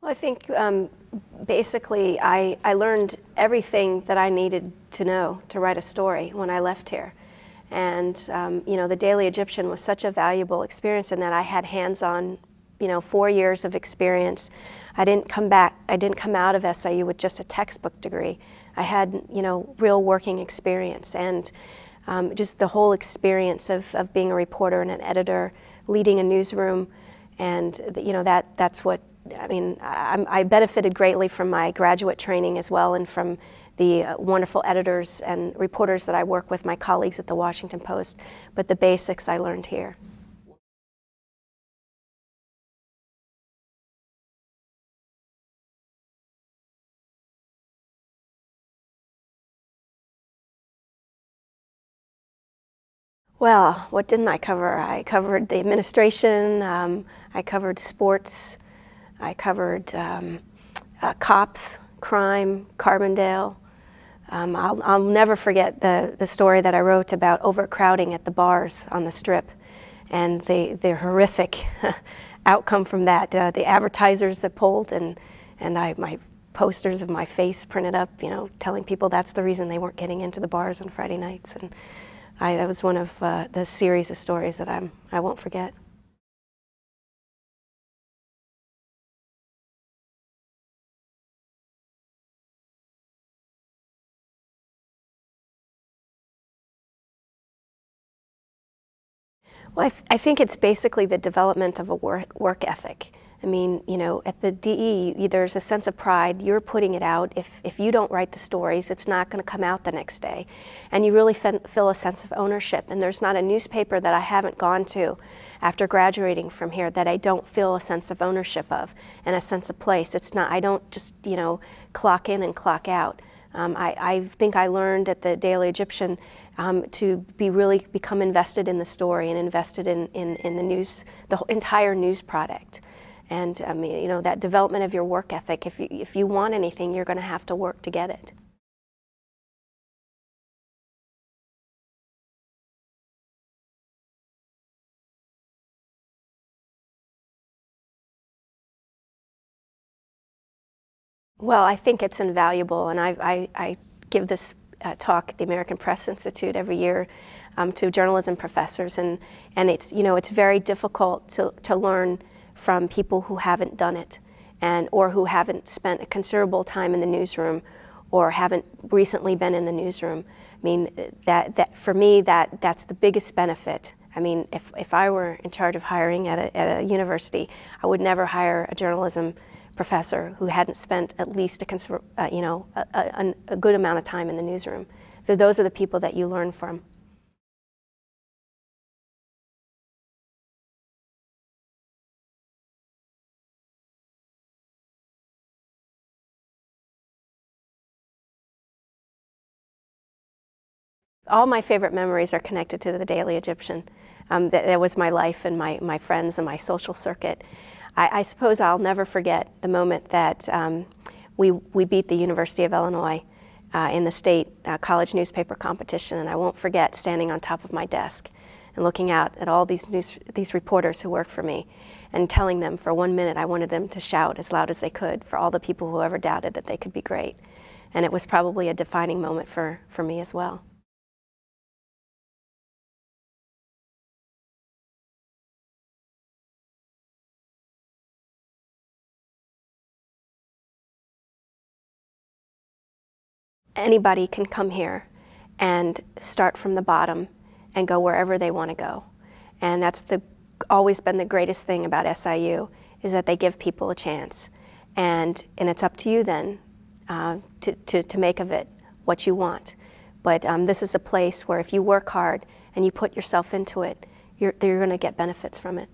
Well, I think basically I learned everything that I needed to know to write a story when I left here. And you know, the Daily Egyptian was such a valuable experience in that I had hands-on, 4 years of experience. I didn't come out of SIU with just a textbook degree. I had, real working experience, and just the whole experience of being a reporter and an editor, leading a newsroom, and that's what, I benefited greatly from my graduate training as well, and from the wonderful editors and reporters that I work with, my colleagues at the Washington Post, but the basics I learned here. Well, what didn't I cover? I covered the administration, I covered sports, I covered cops, crime, Carbondale. I'll never forget the story that I wrote about overcrowding at the bars on the Strip, and the horrific outcome from that. The advertisers that pulled, and my posters of my face printed up, telling people that's the reason they weren't getting into the bars on Friday nights. And that was one of the series of stories that I won't forget. Well, I think it's basically the development of a work ethic. At the DE, there's a sense of pride. You're putting it out. If you don't write the stories, it's not going to come out the next day. And you really feel a sense of ownership. And there's not a newspaper that I haven't gone to after graduating from here that I don't feel a sense of ownership of and a sense of place. It's not, I don't just, clock in and clock out. I think I learned at the Daily Egyptian to really become invested in the story and invested in the news, the entire news product. And that development of your work ethic, if you want anything, you're going to have to work to get it. Well, I think it's invaluable, and I give this talk at the American Press Institute every year to journalism professors, and it's it's very difficult to learn from people who haven't done it, or who haven't spent a considerable time in the newsroom, or haven't recently been in the newsroom. That for me, that's the biggest benefit. If I were in charge of hiring at a university, I would never hire a journalism professor who hadn't spent at least a good amount of time in the newsroom. Those are the people that you learn from. All my favorite memories are connected to the Daily Egyptian. That was my life and my friends and my social circuit. I suppose I'll never forget the moment that we beat the University of Illinois in the state college newspaper competition, and I won't forget standing on top of my desk and looking out at all these reporters who worked for me and telling them for 1 minute I wanted them to shout as loud as they could for all the people who ever doubted that they could be great. And it was probably a defining moment for me as well. Anybody can come here and start from the bottom and go wherever they want to go. And that's always been the greatest thing about SIU, is that they give people a chance. And it's up to you then to make of it what you want. But this is a place where if you work hard and you put yourself into it, you're going to get benefits from it.